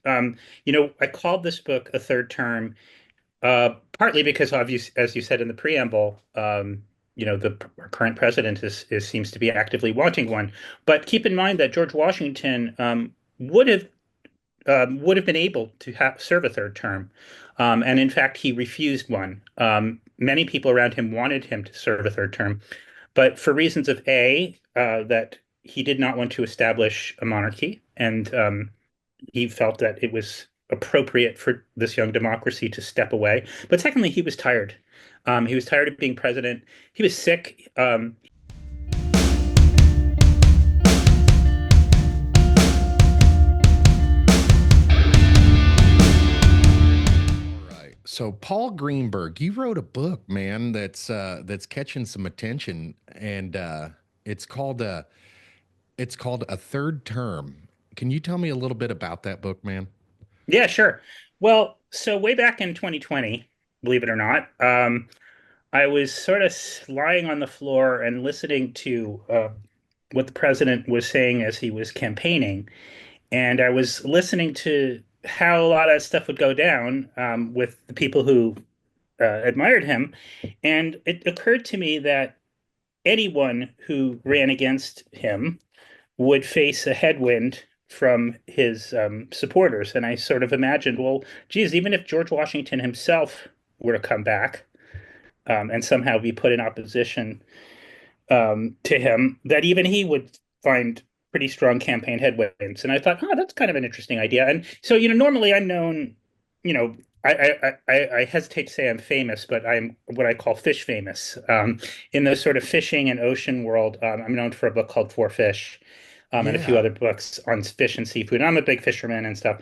I called this book A Third Term, partly because, obvious, as you said in the preamble, our current president seems to be actively wanting one. But keep in mind that George Washington would have been able to serve a third term, and in fact, he refused one. Many people around him wanted him to serve a third term, but for reasons of that he did not want to establish a monarchy, and he felt that it was appropriate for this young democracy to step away. But secondly, he was tired. He was tired of being president. He was sick. Right. So Paul Greenberg, you wrote a book, man, that's catching some attention, and it's called A Third Term. Can you tell me a little bit about that book, man? Yeah, sure. Well, so way back in 2020, believe it or not, I was sort of lying on the floor and listening to what the president was saying as he was campaigning. And I was listening to how a lot of stuff would go down with the people who admired him. And it occurred to me that anyone who ran against him would face a headwind from his supporters. And I sort of imagined, well, geez, even if George Washington himself were to come back and somehow be put in opposition to him, that even he would find pretty strong campaign headwinds. And I thought, oh, that's kind of an interesting idea. And so, normally I'm known, you know, I hesitate to say I'm famous, but I'm what I call fish famous. In the sort of fishing and ocean world, I'm known for a book called Four Fish, and a few Yeah. other books on fish and seafood. And I'm a big fisherman and stuff.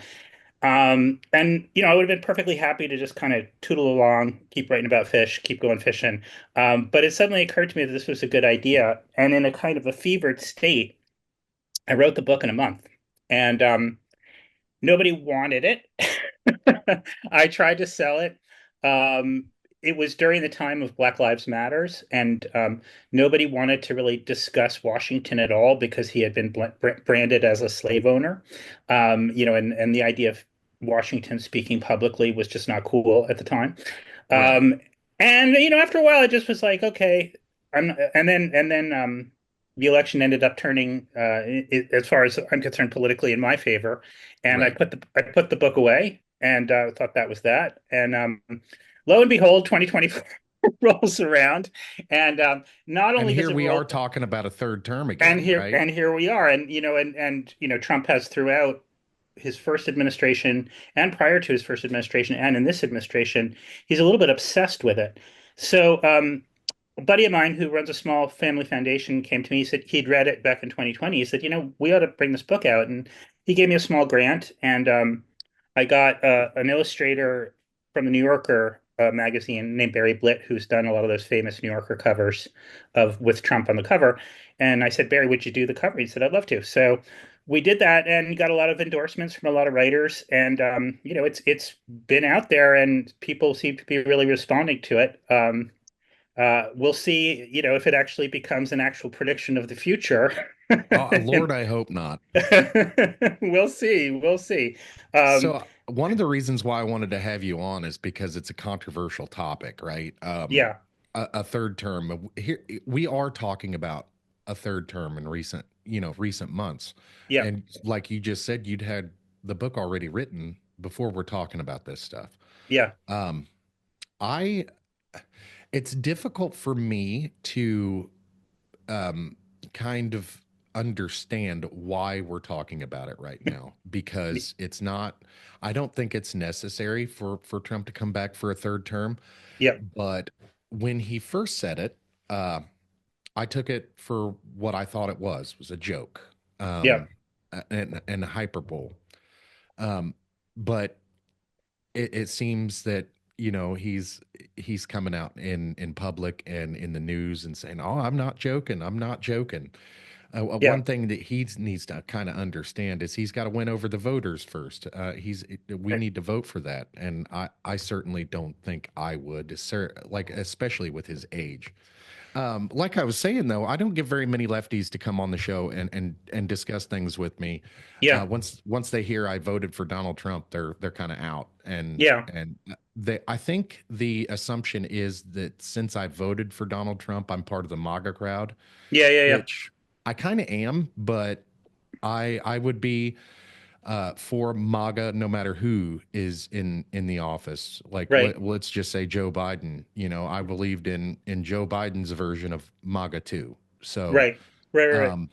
And I would have been perfectly happy to just kind of tootle along, keep writing about fish, keep going fishing. But it suddenly occurred to me that this was a good idea. And in a kind of a fevered state, I wrote the book in a month, and nobody wanted it. I tried to sell it. It was during the time of Black Lives Matters, and nobody wanted to really discuss Washington at all because he had been branded as a slave owner. And the idea of Washington speaking publicly was just not cool at the time. Right. Um, and after a while, I just was like, okay, and then the election ended up turning, as far as I'm concerned, politically in my favor. And Right. I put the book away and thought that was that. And lo and behold, 2024 rolls around, and not And only does here it we are roll, talking about a third term and again, here right? and here we are, and Trump has throughout his first administration and prior to his first administration and in this administration, he's a little bit obsessed with it. So a buddy of mine who runs a small family foundation came to me. He said he'd read it back in 2020. He said, we ought to bring this book out. And he gave me a small grant. And I got an illustrator from the New Yorker magazine named Barry Blitt, who's done a lot of those famous New Yorker covers of with Trump on the cover. And I said, Barry, would you do the cover? He said, I'd love to. So we did that and got a lot of endorsements from a lot of writers. And it's been out there, and people seem to be really responding to it. We'll see, if it actually becomes an actual prediction of the future. Lord, I hope not. We'll see. We'll see. Um, One of the reasons why I wanted to have you on is because it's a controversial topic, right? yeah, A third term. Here we are talking about a third term in recent months. yeah, And like you just said, you'd had the book already written before we're talking about this stuff. yeah, Um, I it's difficult for me to um, kind of understand why we're talking about it right now because it's not. I don't think it's necessary for Trump to come back for a third term. yeah, But when he first said it, uh, I took it for what I thought it was a joke, yeah, and a hyperbole. Um, but it seems that he's coming out in public and in the news and saying, "Oh, I'm not joking. I'm not joking." yeah. One thing that he needs to kind of understand is he's got to win over the voters first. We need to vote for that, and I certainly don't think I would, like especially with his age. Like I was saying though, I don't get very many lefties to come on the show and discuss things with me. Yeah, Once they hear I voted for Donald Trump, they're kind of out. yeah, And they I think the assumption is that since I voted for Donald Trump, I'm part of the MAGA crowd, yeah, yeah, yeah. which I kind of am, but I would be for MAGA no matter who is in the office. Like Right, let's just say Joe Biden. You know, I believed in Joe Biden's version of MAGA too. So right, right, right, right. um,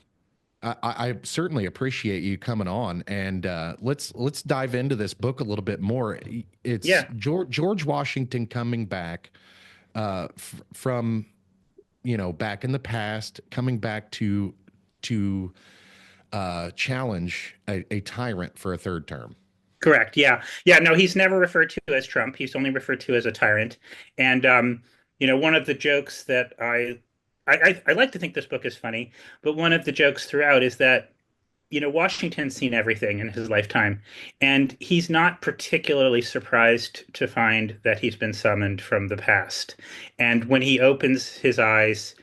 I certainly appreciate you coming on, and let's dive into this book a little bit more. It's Yeah, George Washington coming back from back in the past, coming back to challenge a tyrant for a third term. correct. Yeah, yeah. No, he's never referred to as Trump. He's only referred to as a tyrant. And one of the jokes that I like to think this book is funny, but one of the jokes throughout is that Washington's seen everything in his lifetime, and he's not particularly surprised to find that he's been summoned from the past. And when he opens his eyes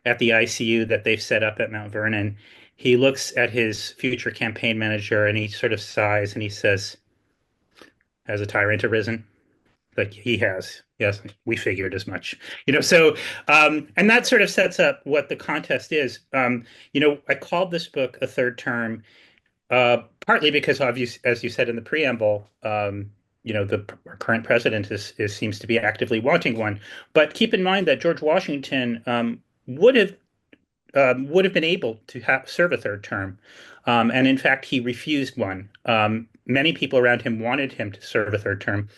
at the ICU that they've set up at Mount Vernon, he looks at his future campaign manager and he sort of sighs and he says, "Has a tyrant arisen?" Like he has. Yes, we figured as much. And that sort of sets up what the contest is. I called this book a third term partly because, obvious, as you said in the preamble, the current president seems to be actively wanting one. But keep in mind that George Washington would have been able to serve a third term, and in fact, he refused one. Many people around him wanted him to serve a third term,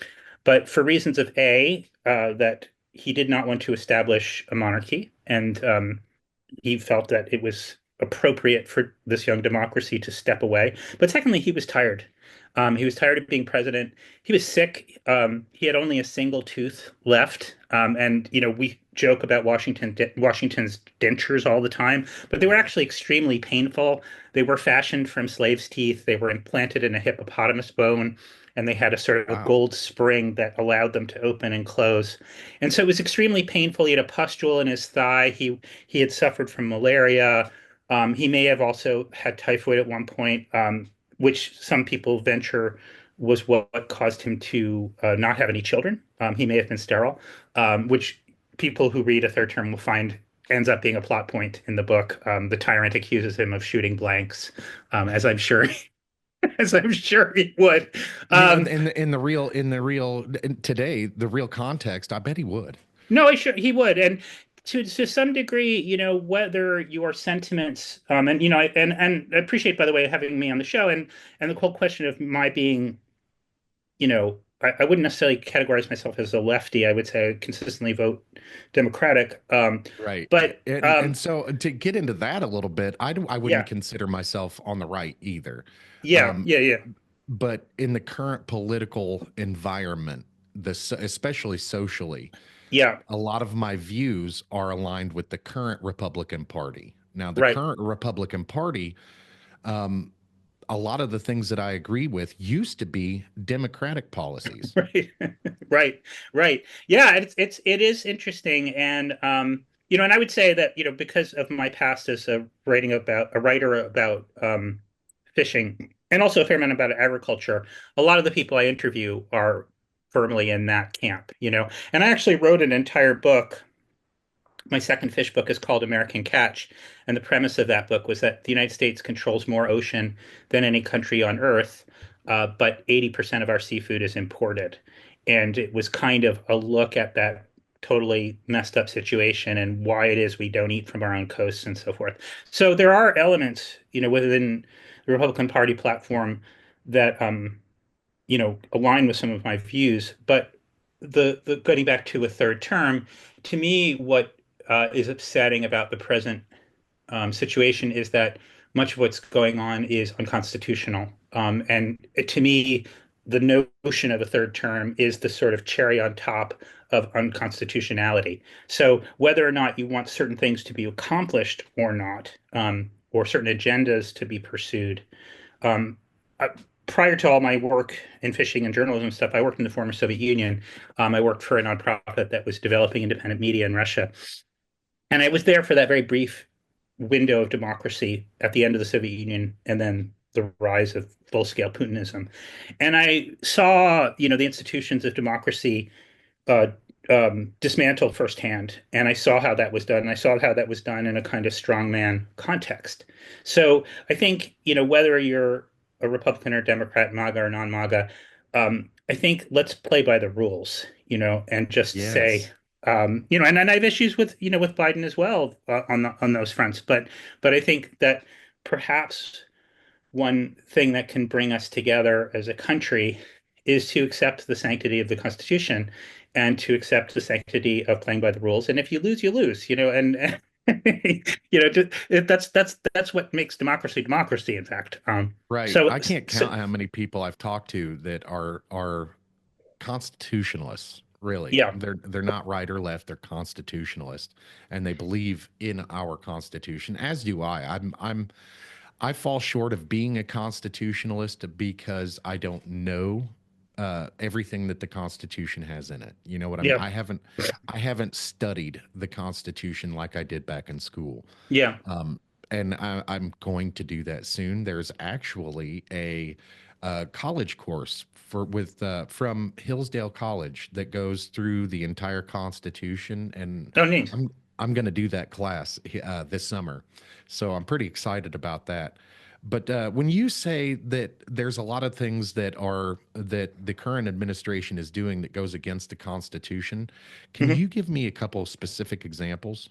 but for reasons of that he did not want to establish a monarchy, and he felt that it was appropriate for this young democracy to step away. But secondly, he was tired. He was tired of being president. He was sick. He had only a single tooth left. And we joke about Washington's dentures all the time, but they were actually extremely painful. They were fashioned from slaves' teeth. They were implanted in a hippopotamus bone, and they had a sort of a Wow. gold spring that allowed them to open and close. And so it was extremely painful. He had a pustule in his thigh. He had suffered from malaria. He may have also had typhoid at one point, which some people venture was what caused him to not have any children. He may have been sterile, which people who read a third term will find ends up being a plot point in the book. The tyrant accuses him of shooting blanks, as I'm sure as I'm sure he would. Um, In today, the real context, I bet he would. no, he would, and to some degree, whether your sentiments, and and I appreciate, by the way, having me on the show, and the whole question of my being, I wouldn't necessarily categorize myself as a lefty. I would say I consistently vote Democratic. Right. But And so to get into that a little bit, I wouldn't yeah, consider myself on the right either. yeah, Um, yeah, yeah, but in the current political environment, especially socially, yeah, a lot of my views are aligned with the current Republican Party. Now, the right. current Republican Party, um, a lot of the things that I agree with used to be Democratic policies. Right. Right. Right. Yeah, it is interesting. And and I would say that, because of my past as a writer about fishing and also a fair amount about agriculture, a lot of the people I interview are firmly in that camp, And I actually wrote an entire book. My second fish book is called American Catch, and the premise of that book was that the United States controls more ocean than any country on Earth, but 80% of our seafood is imported. And it was kind of a look at that totally messed up situation and why it is we don't eat from our own coasts and so forth. So there are elements, within the Republican Party platform that align with some of my views. But the getting back to a third term, to me, what is upsetting about the present situation is that much of what's going on is unconstitutional. And to me, the notion of a third term is the sort of cherry on top of unconstitutionality. So whether or not you want certain things to be accomplished or not, or certain agendas to be pursued, um, I, prior to all my work in fishing and journalism stuff, I worked in the former Soviet Union. I worked for a nonprofit that was developing independent media in Russia. And I was there for that very brief window of democracy at the end of the Soviet Union and then the rise of full-scale Putinism. And I saw, the institutions of democracy uh, dismantled firsthand. And I saw how that was done. And I saw how that was done in a kind of strongman context. So I think, whether you're a Republican or Democrat, MAGA or non-MAGA, I think let's play by the rules, and just say, Yes. and I have issues with, with Biden as well on those fronts. But I think that perhaps one thing that can bring us together as a country is to accept the sanctity of the Constitution and to accept the sanctity of playing by the rules. And if you lose, you lose, and that's what makes democracy democracy, in fact. Right. So I can't so count how many people I've talked to that are constitutionalists, really. yeah, They're not right or left, they're constitutionalists and they believe in our constitution, as do I. I fall short of being a constitutionalist because I don't know everything that the Constitution has in it. You know what I mean? yeah, I haven't studied the Constitution like I did back in school. yeah. Um, and I'm going to do that soon. There's actually a college course from Hillsdale College that goes through the entire Constitution, and Oh, neat. I'm going to do that class this summer. So I'm pretty excited about that. But when you say that there's a lot of things that the current administration is doing that goes against the Constitution, can Mhm. you give me a couple of specific examples?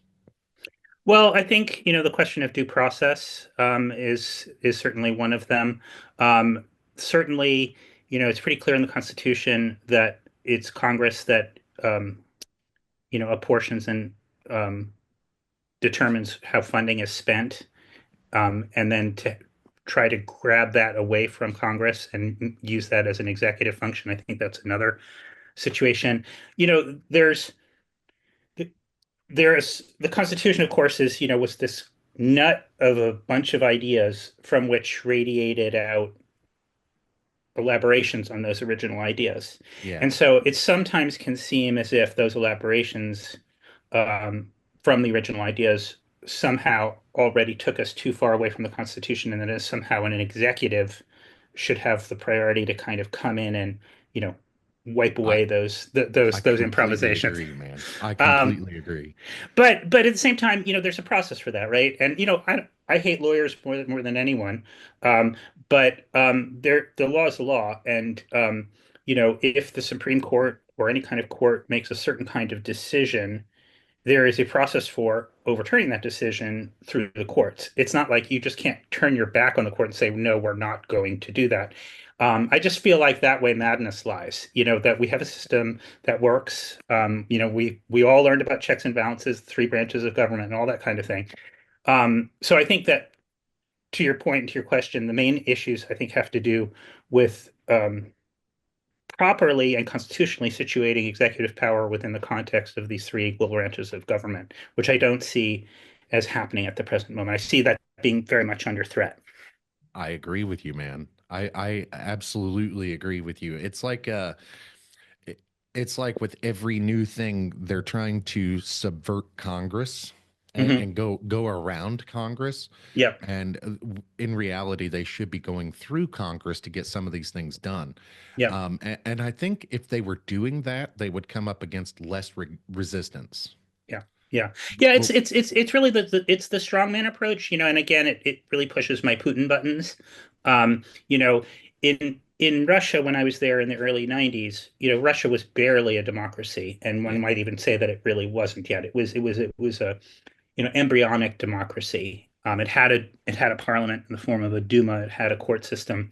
Well, I think, the question of due process is certainly one of them. Certainly, it's pretty clear in the Constitution that it's Congress that apportions and um, determines how funding is spent, and then to try to grab that away from Congress and use that as an executive function. I think that's another situation. You know, there's the Constitution, of course, was this nut of a bunch of ideas from which radiated out elaborations on those original ideas. Yeah. And so it sometimes can seem as if those elaborations um, from the original ideas somehow already took us too far away from the Constitution, and that is somehow an executive should have the priority to kind of come in and, you know, wipe I away I those completely improvisations. agree, man. I Um, completely agree. but at the same time, there's a process for that, right? And I hate lawyers more than anyone. But the law is the law, and if the Supreme Court or any kind of court makes a certain kind of decision, there is a process for overturning that decision through the courts. It's not like you just can't turn your back on the court and say, no, we're not going to do that. I just feel like that way madness lies, that we have a system that works. We all learned about checks and balances, three branches of government, and all that kind of thing. So I think that to your point and to your question, the main issues I think have to do with properly and constitutionally situating executive power within the context of these three equal branches of government, which I don't see as happening at the present moment. I see that being very much under threat. I agree with you, man. I absolutely agree with you. It- it's like with every new thing, they're trying to subvert Congress Hmm. and go around Congress. Yep. And in reality, they should be going through Congress to get some of these things done. Yep. And I think if they were doing that, they would come up against less resistance. Yeah. Yeah. Yeah. It's Well, it's it's it's really it's the strongman approach, and again, it really pushes my Putin buttons. You know, in Russia when I was there in the early 90s, Russia was barely a democracy, and one yeah, might even say that it really wasn't yet. It was a embryonic democracy. It had a parliament in the form of a Duma. It had a court system.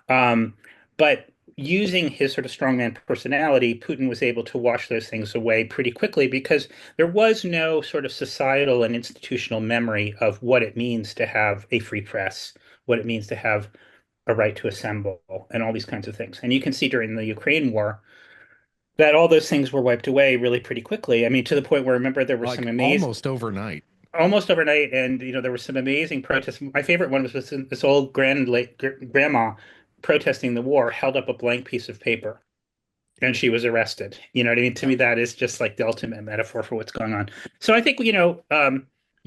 Um, but using his sort of strongman personality, Putin was able to wash those things away pretty quickly because there was no sort of societal and institutional memory of what it means to have a free press, what it means to have a right to assemble, and all these kinds of things. And you can see during the Ukraine war that all those things were wiped away really pretty quickly. I mean, to the point where remember there were some like amazing almost overnight. almost overnight, and there were some amazing protests. My favorite one was this old grandma protesting the war, held up a blank piece of paper, and she was arrested. You know what I mean? To Yeah, me, that is just like the ultimate metaphor for what's going on. So I think,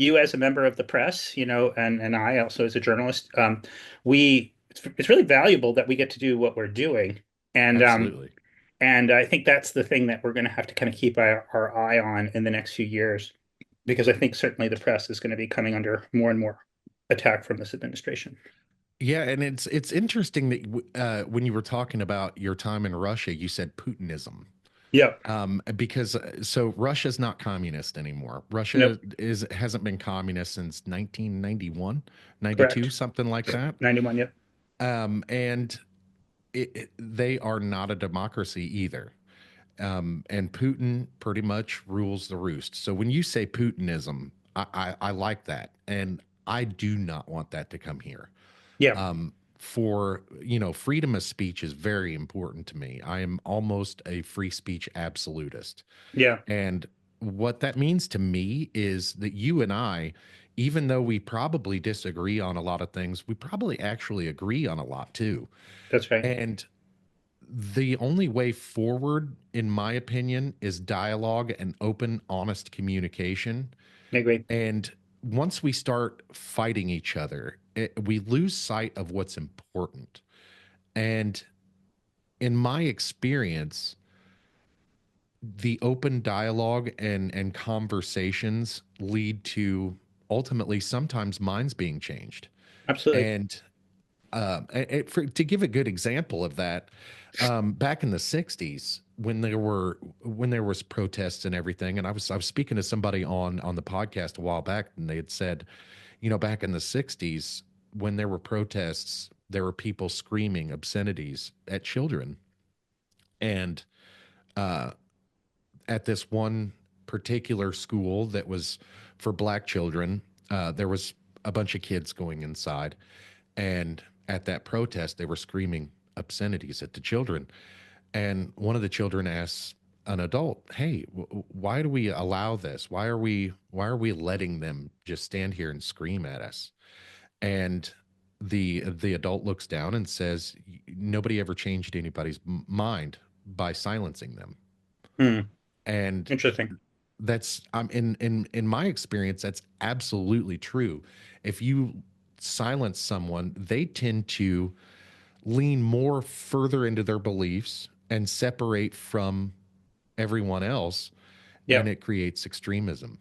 you as a member of the press, and I also as a journalist, it's really valuable that we get to do what we're doing. And absolutely. and I think that's the thing that we're going to have to kind of keep our eye on in the next few years, because I think certainly the press is going to be coming under more and more attack from this administration. Yeah, and it's interesting that when you were talking about your time in Russia, you said Putinism. Yeah. Because so Russia's not communist anymore. Russia Nope. is hasn't been communist since 1991, 92, Correct. something like that. 91. Yep. And they are not a democracy either. And Putin pretty much rules the roost. So when you say Putinism, I like that, and I do not want that to come here. Yeah. For freedom of speech is very important to me. I am almost a free speech absolutist. Yeah. And what that means to me is that you and I, even though we probably disagree on a lot of things, we probably actually agree on a lot too. That's right. And the only way forward, in my opinion, is dialogue and open, honest communication. I agree. And once we start fighting each other, we lose sight of what's important. And in my experience, the open dialogue and conversations lead to ultimately sometimes minds being changed. Absolutely. And to give a good example of that, back in the '60s, when there was protests and everything, and I was speaking to somebody on the podcast a while back, and they had said, back in the '60s, when there were protests, there were people screaming obscenities at children, and uh, at this one particular school that was for black children, there was a bunch of kids going inside, and at that protest, they were screaming obscenities at the children. And one of the children asks an adult, "Hey, why do we allow this? Why are we letting them just stand here and scream at us?" And the adult looks down and says, "Nobody ever changed anybody's mind by silencing them." Hmm. And Interesting. that's in my experience, that's absolutely true. If you silence someone, they tend to lean more further into their beliefs and separate from everyone else, Yeah. and it creates extremism.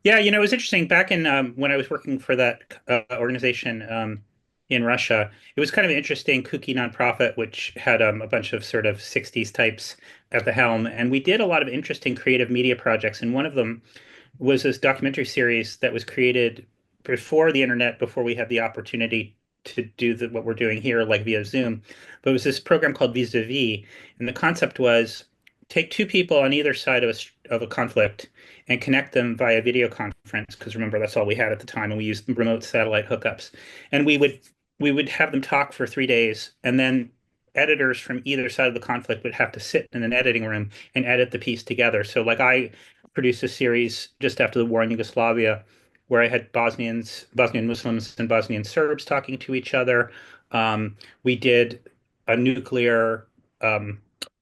Yeah, it was interesting back in when I was working for that organization in Russia. It was kind of an interesting kooky nonprofit, which had a bunch of sort of 60s types at the helm. And we did a lot of interesting creative media projects. And one of them was this documentary series that was created before the internet, before we had the opportunity to do what we're doing here, like via Zoom. But it was this program called Vis-a-Vis, and the concept was take two people on either side of a conflict and connect them via video conference. Because remember, that's all we had at the time, and we used remote satellite hookups. And we would have them talk for 3 days, and then editors from either side of the conflict would have to sit in an editing room and edit the piece together. So, like, I produced a series just after the war in Yugoslavia where I had Bosnian Muslims and Bosnian Serbs talking to each other. We did a nuclear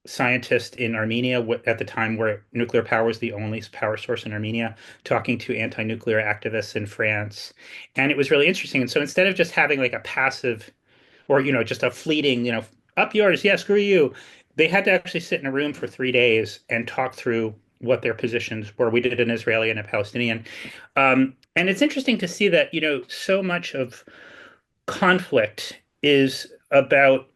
scientist in Armenia at the time where nuclear power was the only power source in Armenia, talking to anti-nuclear activists in France. And it was really interesting. And so instead of just having like a passive or, just a fleeting, up yours, yeah, screw you, they had to actually sit in a room for 3 days and talk through what their positions were. We did an Israeli and a Palestinian. And it's interesting to see that, so much of conflict is about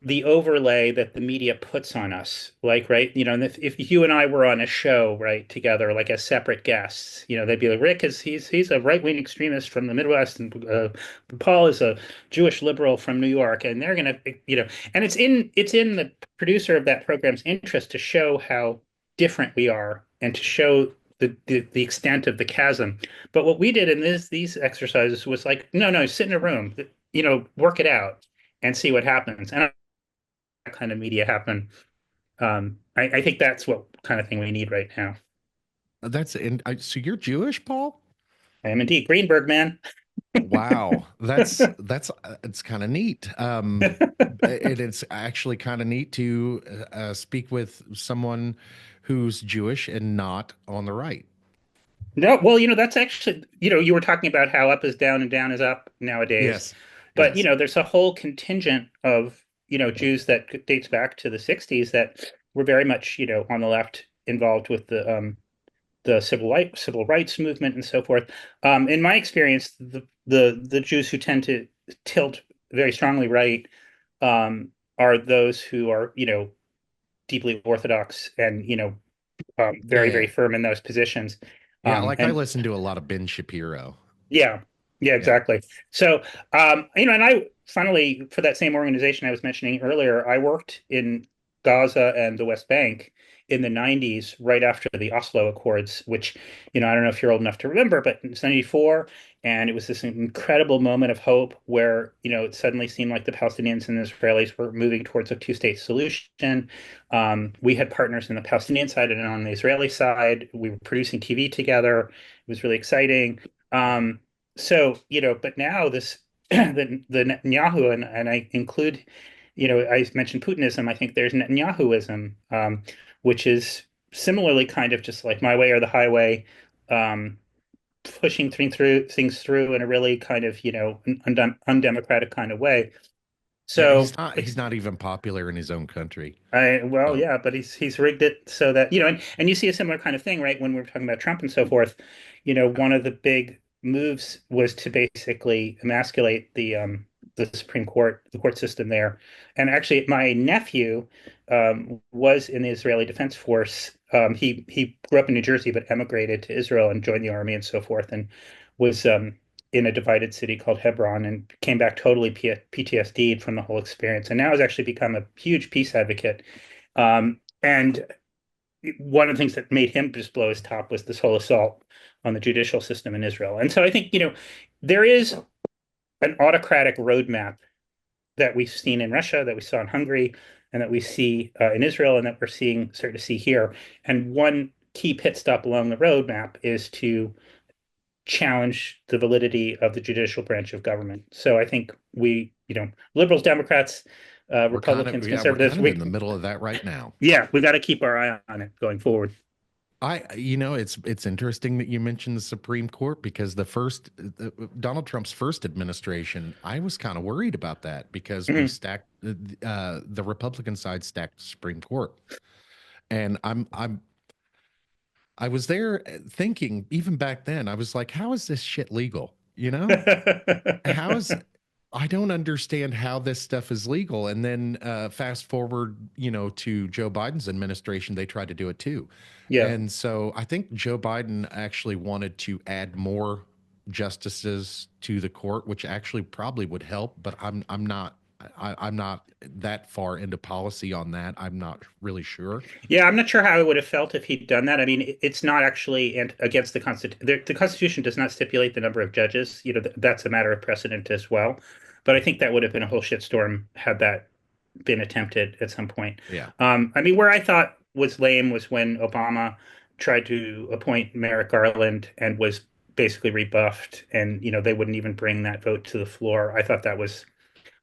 the overlay that the media puts on us. Like, right, and if you and I were on a show, right, together, like as separate guests, they'd be like, Rick he's a right-wing extremist from the Midwest, and Paul is a Jewish liberal from New York, and they're gonna, and it's in the producer of that program's interest to show how different we are and to show the extent of the chasm. But what we did in these exercises was like, no, no, sit in a room, work it out and see what happens. And kind of media happen. I think that's what kind of thing we need right now. So you're Jewish, Paul? I am indeed Greenberg, man. Wow, that's it's kind of neat. It's actually kind of neat to speak with someone who's Jewish and not on the right. No, well, that's actually, you were talking about how up is down and down is up nowadays. Yes, But, yes, there's a whole contingent of, Jews that dates back to the 60s that were very much, on the left involved with the civil rights movement and so forth. In my experience, the Jews who tend to tilt very strongly right are those who are, deeply orthodox and, yeah, very, very yeah, firm in those positions. yeah. Like I And listen to a lot of Ben Shapiro. yeah, yeah, Yeah, exactly. So, and I finally, for that same organization I was mentioning earlier, I worked in Gaza and the West Bank in the 90s, right after the Oslo Accords, which, I don't know if you're old enough to remember, but it's 94. And it was this incredible moment of hope where, it suddenly seemed like the Palestinians and the Israelis were moving towards a two-state solution. We had partners on the Palestinian side and on the Israeli side. We were producing TV together. It was really exciting. Um, so, but now this the Netanyahu and I include, I mentioned Putinism. I think there's Netanyahuism, which is similarly kind of just like my way or the highway, um, pushing things through in a really kind of, undemocratic kind of way. yeah. So He's not even popular in his own country. well, So yeah, but he's rigged it so that, and you see a similar kind of thing, right? When we're talking about Trump and so forth, one of the big moves was to basically emasculate the Supreme Court, the court system there. And actually, my nephew was in the Israeli Defense Force. He grew up in New Jersey, but emigrated to Israel and joined the army and so forth, and was in a divided city called Hebron and came back totally PTSD'd from the whole experience. And now has actually become a huge peace advocate. And one of the things that made him just blow his top was this whole assault on the judicial system in Israel. And so I think, there is an autocratic roadmap that we've seen in Russia, that we saw in Hungary, and that we see in Israel, and that we're starting to see here. And one key pit stop along the roadmap is to challenge the validity of the judicial branch of government. So I think liberals, Democrats, Republicans, we're conservatives, kind of in the middle of that right now. we got to keep our eye on it going forward. It's interesting that you mentioned the Supreme Court because Donald Trump's first administration, I was kind of worried about that because we Mhm. stacked the Republican side stacked the Supreme Court, and I was there thinking even back then I was like, how is this shit legal? How is I don't understand how this stuff is legal. And then fast forward, to Joe Biden's administration, they tried to do it too. Yeah. And so I think Joe Biden actually wanted to add more justices to the court, which actually probably would help. But I'm not that far into policy on that. I'm not really sure. Yeah, I'm not sure how I would have felt if he'd done that. I mean, it's not actually against the Constitution. The Constitution does not stipulate the number of judges. That's a matter of precedent as well. But I think that would have been a whole shitstorm had that been attempted at some point. Yeah. I mean, where I thought was lame was when Obama tried to appoint Merrick Garland and was basically rebuffed, and they wouldn't even bring that vote to the floor. I thought that was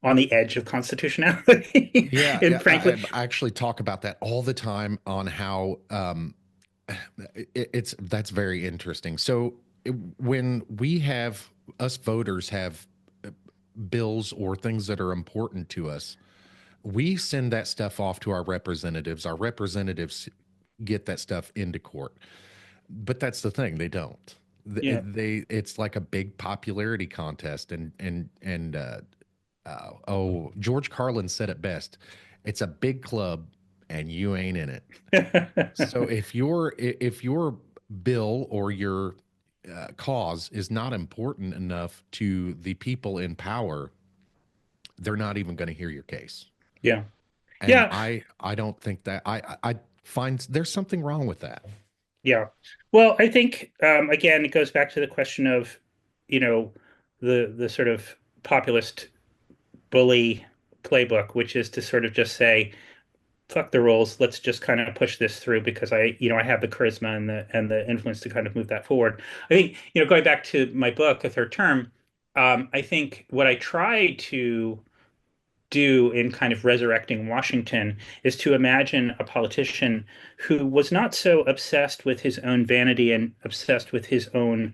on the edge of constitutionality, Yeah, and yeah, frankly, I actually talk about that all the time on how it's that's very interesting. So when we have us voters have bills or things that are important to us, we send that stuff off to our representatives. Our representatives get that stuff into court. But that's the thing, they don't. yeah. It's like a big popularity contest and oh, George Carlin said it best. It's a big club and you ain't in it. So if your bill or your cause is not important enough to the people in power, they're not even going to hear your case. Yeah. And Yeah. I don't think that I find there's something wrong with that. Yeah. Well, I think again, it goes back to the question of, you know, the sort of populist bully playbook, which is to sort of just say, fuck the rules, let's just kind of push this through because I have the charisma and the influence to kind of move that forward. I think, going back to my book, A Third Term, I think what I try to do in kind of resurrecting Washington is to imagine a politician who was not so obsessed with his own vanity and obsessed with his own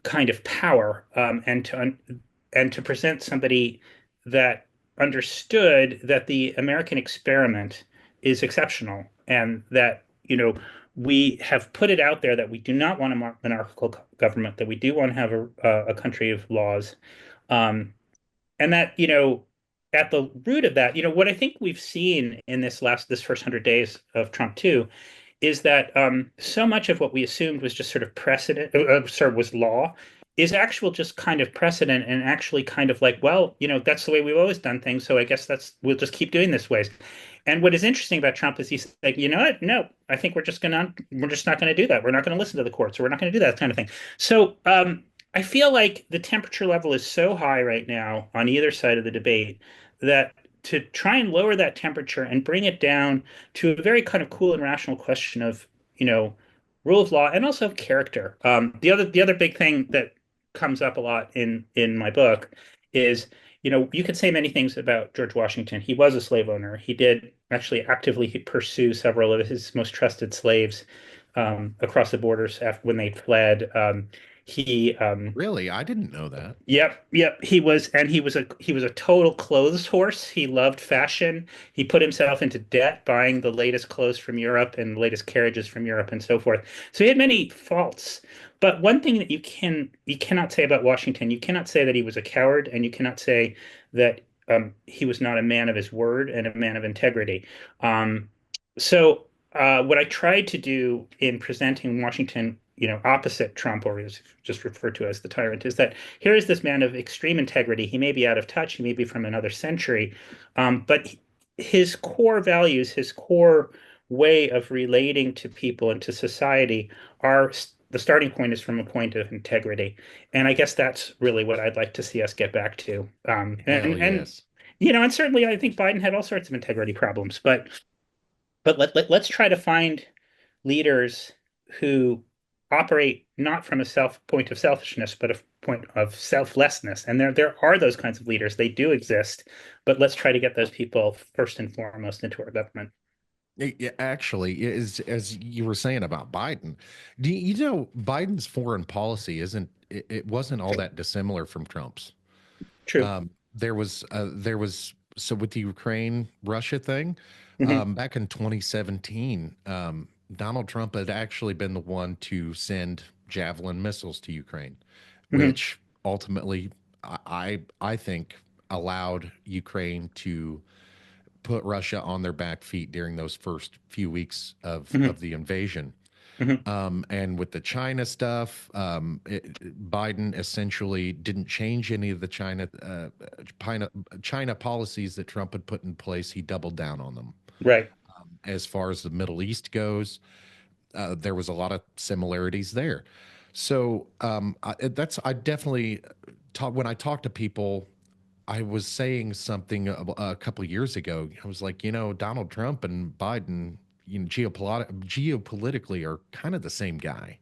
kind of power, and to present somebody that understood that the American experiment is exceptional and that, we have put it out there that we do not want a monarchical government, that we do want to have a country of laws. Um, and that, at the root of that, what I think we've seen in this first 100 days of Trump too, is that so much of what we assumed was just sort of precedent, was law, is actual just kind of precedent and actually kind of like, well, that's the way we've always done things. So I guess we'll just keep doing this ways. And what is interesting about Trump is he's like, you know what? No, I think we're just not going to do that. We're not going to listen to the courts, or we're not going to do that kind of thing. So I feel like the temperature level is so high right now on either side of the debate that to try and lower that temperature and bring it down to a very kind of cool and rational question of, rule of law and also character. The other big thing that comes up a lot in my book is, you could say many things about George Washington. He was a slave owner. He did actually actively pursue several of his most trusted slaves across the borders after when they fled. He Really? I didn't know that. Yep, yep. He was a total clothes horse. He loved fashion. He put himself into debt buying the latest clothes from Europe and the latest carriages from Europe and so forth. So he had many faults. But one thing that you cannot say about Washington, you cannot say that he was a coward, and you cannot say that he was not a man of his word and a man of integrity. What I tried to do in presenting Washington, opposite Trump, or is just referred to as the tyrant, is that here is this man of extreme integrity. He may be out of touch, he may be from another century, but his core values, his core way of relating to people and to society are the starting point is from a point of integrity. And I guess that's really what I'd like to see us get back to. Hell yes. And certainly I think Biden had all sorts of integrity problems, but let's try to find leaders who operate not from a self point of selfishness, but a point of selflessness. And there are those kinds of leaders. They do exist, but let's try to get those people first and foremost into our government. Yeah, actually, is as you were saying about Biden, do you know Biden's foreign policy it wasn't all that dissimilar from Trump's. True. There was so with the Ukraine Russia thing, Hmm. back in 2017, Donald Trump had actually been the one to send Javelin missiles to Ukraine, Hmm. which ultimately I think allowed Ukraine to put Russia on their back feet during those first few weeks of Hmm. the invasion. Hmm. And with the China stuff, Biden essentially didn't change any of the China policies that Trump had put in place. He doubled down on them. Right. As far as the Middle East goes, there was a lot of similarities there. So I definitely talk when I talk to people. I was saying something a couple of years ago. I was like, Donald Trump and Biden, geopolitically are kind of the same guy.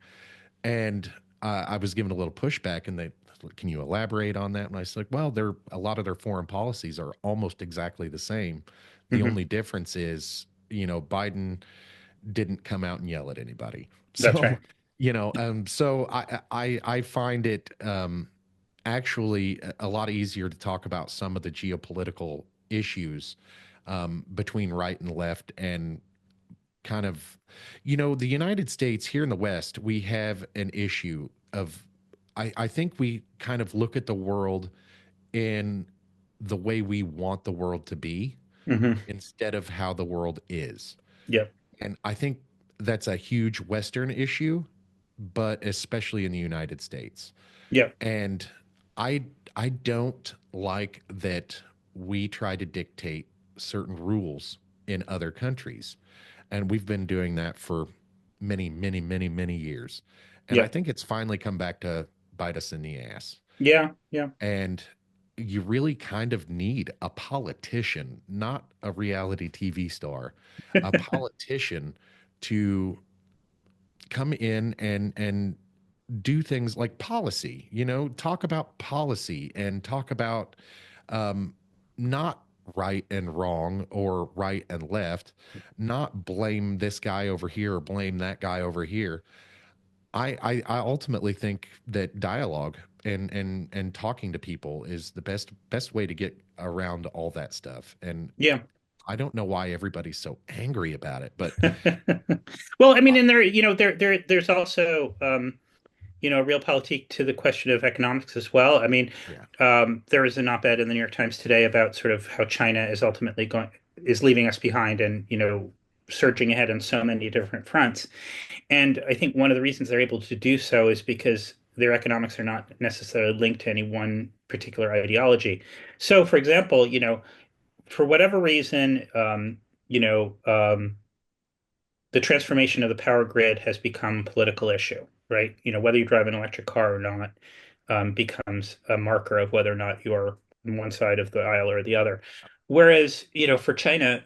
And I was given a little pushback, and they, can you elaborate on that? And I was like, well, a lot of their foreign policies are almost exactly the same. The Hmm. only difference is, Biden didn't come out and yell at anybody. That's So, right. so I find it actually a lot easier to talk about some of the geopolitical issues between right and left, and kind of, the United States here in the West, we have an issue of, I think we kind of look at the world in the way we want the world to be Hmm. instead of how the world is. Yep. And I think that's a huge Western issue, but especially in the United States. Yep. And I I don't like that we try to dictate certain rules in other countries. And we've been doing that for many, many, many, many years. And I Yep. think it's finally come back to bite us in the ass. Yeah. Yeah. And you really kind of need a politician, not a reality TV star, a politician to come in and do things like policy, talk about policy and talk about um, not right and wrong or right and left, not blame this guy over here or blame that guy over here. I ultimately think that dialogue and talking to people is the best way to get around all that stuff. And Yeah. I don't know why everybody's so angry about it, but Well, I mean, uh, and there's also real politique to the question of economics as well. I mean, yeah, there is an op-ed in the New York Times today about sort of how China is ultimately going is leaving us behind and surging ahead on so many different fronts. And I think one of the reasons they're able to do so is because their economics are not necessarily linked to any one particular ideology. So, for example, for whatever reason, you know, um, the transformation of the power grid has become a political issue, right? Whether you drive an electric car or not, becomes a marker of whether or not you're on one side of the aisle or the other. Whereas, for China,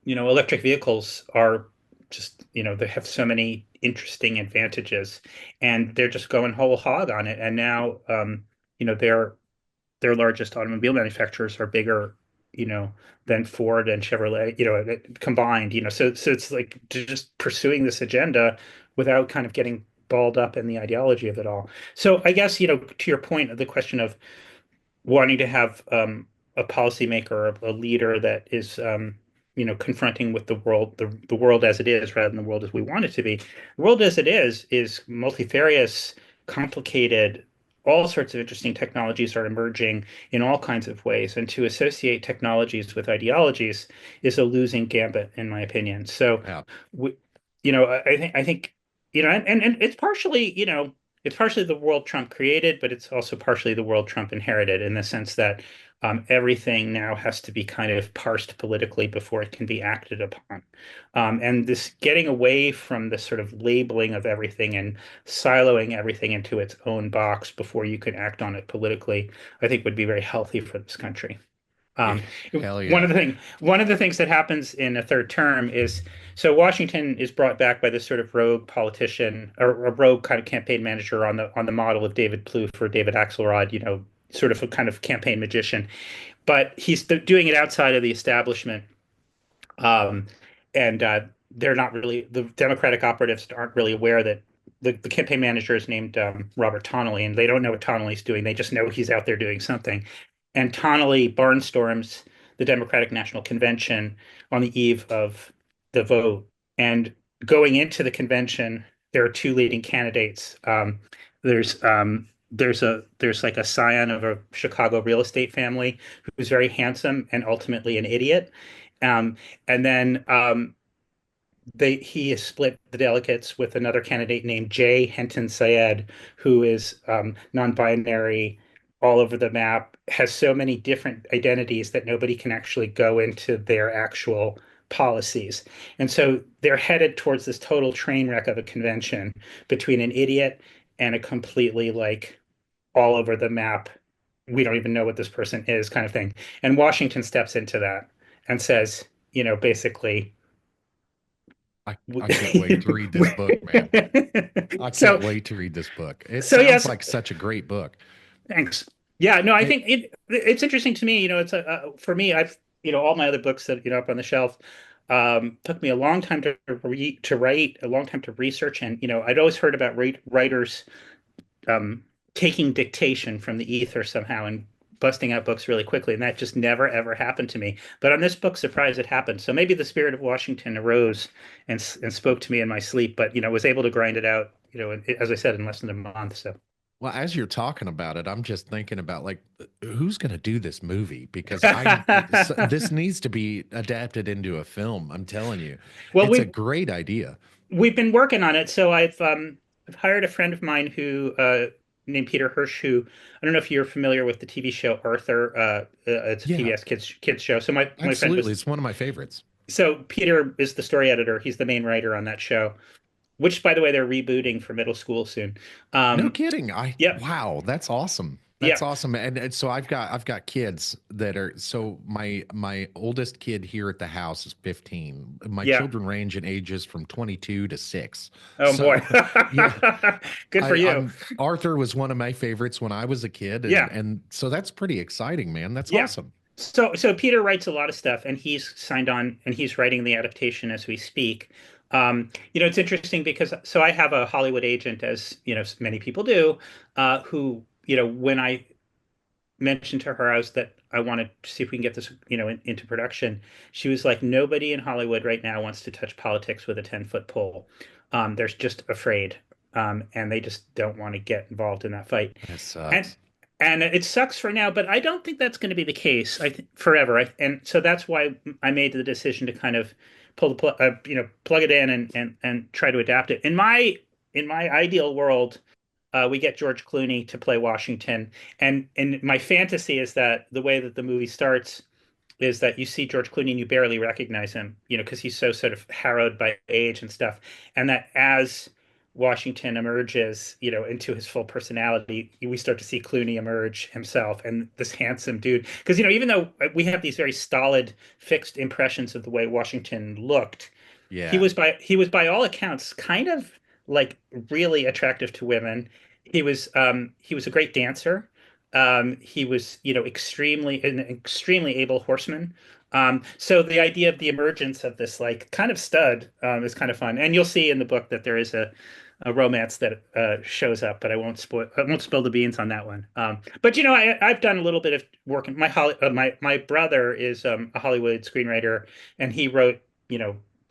electric vehicles are just, they have so many interesting advantages, and they're just going whole hog on it. And now, you know, they're their largest automobile manufacturers are bigger, you know, than Ford and Chevrolet, combined, so it's like just pursuing this agenda without kind of getting balled up in the ideology of it all. So I guess, to your point of the question of wanting to have a policymaker, a leader that is, confronting with the world, the world as it is, rather than the world as we want it to be. The world as it is multifarious, complicated. All sorts of interesting technologies are emerging in all kinds of ways, and to associate technologies with ideologies is a losing gambit, in my opinion. So, yeah, we, I think, and it's partially the world Trump created, but it's also partially the world Trump inherited in the sense that everything now has to be kind of parsed politically before it can be acted upon. And this getting away from the sort of labeling of everything and siloing everything into its own box before you can act on it politically, I think would be very healthy for this country. yeah, Um, hell yeah, one of the things that happens in a third term is so Washington is brought back by this sort of rogue politician or a rogue kind of campaign manager on the model of David Plouffe or David Axelrod, sort of a kind of campaign magician, but he's doing it outside of the establishment. Um, and they're not really, the Democratic operatives aren't really aware that the campaign manager is named Robert Tonnelly, and they don't know what Tonnelly's doing. They just know he's out there doing something. And Tonnelly barnstorms the Democratic National Convention on the eve of the vote. And going into the convention, there are two leading candidates. There's like a scion of a Chicago real estate family who's very handsome and ultimately an idiot. Um, and then he has split the delegates with another candidate named Jay Henton Syed, who is non-binary, all over the map, has so many different identities that nobody can actually go into their actual policies. And so they're headed towards this total train wreck of a convention between an idiot and a completely like all over the map, we don't even know what this person is kind of thing. And Washington steps into that and says, basically, I can't wait to read this book, man. I can't so wait to read this book. It so sounds yes, like such a great book. thanks. Yeah, no, I It, think it's interesting to me. It's for me, I've all my other books that up on the shelf took me a long time to write, a long time to research, and I'd always heard about writers um, taking dictation from the ether somehow and busting out books really quickly, and that just never ever happened to me. But on this book, surprise, it happened. So maybe the spirit of Washington arose and spoke to me in my sleep, but was able to grind it out. As I said, in less than a month. So. well, as you're talking about it, I'm just thinking about like who's going to do this movie because this needs to be adapted into a film. I'm telling you, Well, it's a great idea. we've been working on it. So I've hired a friend of mine who named Peter Hirsch, who I don't know if you're familiar with the TV show Arthur. It's a Yeah, PBS kids show. So my friend absolutely. was It's one of my favorites. so Peter is the story editor. He's the main writer on that show, which by the way they're rebooting for middle school soon. No Um, kidding. yep. Wow, that's awesome. That's Yeah, awesome. And so I've got kids that are so my oldest kid here at the house is 15. My yeah. children range in ages from 22 to 6. Oh boy. So yeah, Good for you. I'm Arthur was one of my favorites when I was a kid, Yeah. and so that's pretty exciting, man. That's Yeah. awesome. So Peter writes a lot of stuff, and he's signed on, and he's writing the adaptation as we speak. It's interesting because so I have a Hollywood agent, as many people do, who when I mentioned to her that I wanted to see if we can get this into production, she was like, nobody in Hollywood right now wants to touch politics with a 10-foot pole. They're just afraid, and they just don't want to get involved in that fight. That And sucks. and it sucks for now, but I don't think that's going to be the case. I think forever. And so that's why I made the decision to kind of pull the plug it in and try to adapt it. In my ideal world, we get George Clooney to play Washington, and my fantasy is that the way that the movie starts is that you see George Clooney and you barely recognize him, because he's so sort of harrowed by age and stuff, and that as Washington emerges, into his full personality, we start to see Clooney emerge himself and this handsome dude. Because, even though we have these very stolid, fixed impressions of the way Washington looked, he Yeah. was by all accounts kind of like really attractive to women. He was a great dancer. He was, an extremely able horseman. So the idea of the emergence of this like kind of stud is kind of fun. And you'll see in the book that there is a romance that shows up, but I won't spill the beans on that one. But I've done a little bit of work. My brother is a Hollywood screenwriter, and he wrote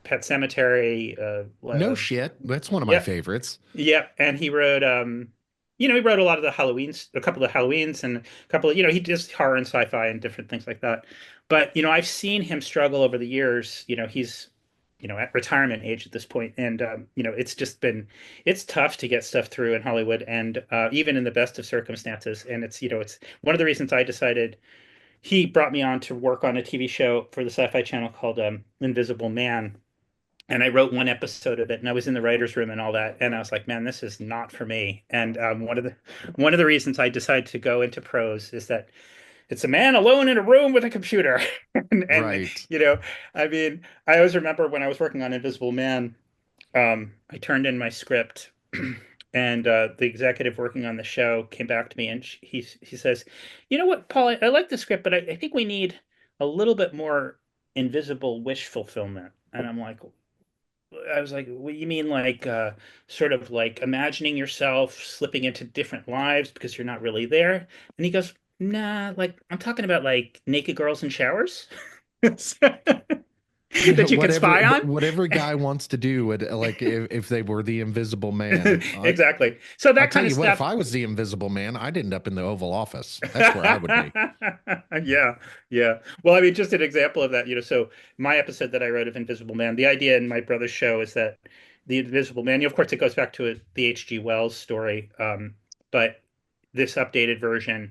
Pet Cemetery. No shit. That's one of my Yeah, favorites. yeah, and he wrote a lot of the Halloweens, a couple of Halloweens, and a couple of, he does horror and sci-fi and different things like that. But I've seen him struggle over the years. He's at retirement age at this point, and it's tough to get stuff through in Hollywood, and even in the best of circumstances. And it's one of the reasons I decided he brought me on to work on a TV show for the Sci-Fi Channel called Invisible Man, and I wrote one episode of it, and I was in the writers' room and all that, and I was like, "Man, this is not for me." And one of the reasons I decided to go into prose is that it's a man alone in a room with a computer, and Right. I mean, I always remember when I was working on Invisible Man, I turned in my script, and the executive working on the show came back to me, and he says, "You know what, Paul? I like the script, but I think we need a little bit more invisible wish fulfillment." And I was like, what do you mean, like, sort of like imagining yourself slipping into different lives because you're not really there? And he goes, nah, like, I'm talking about like naked girls in showers that Yeah, you can spy on. whatever guy wants to do it, like if they were the Invisible Man. Exactly. So I that tell kind of you what, if stuff. I was the Invisible Man, I'd end up in the Oval Office. That's where I would be. Yeah, yeah. Well, I mean, just an example of that, so my episode that I wrote of Invisible Man, the idea in my brother's show is that the Invisible Man, of course, it goes back to the H.G. Wells story, but this updated version,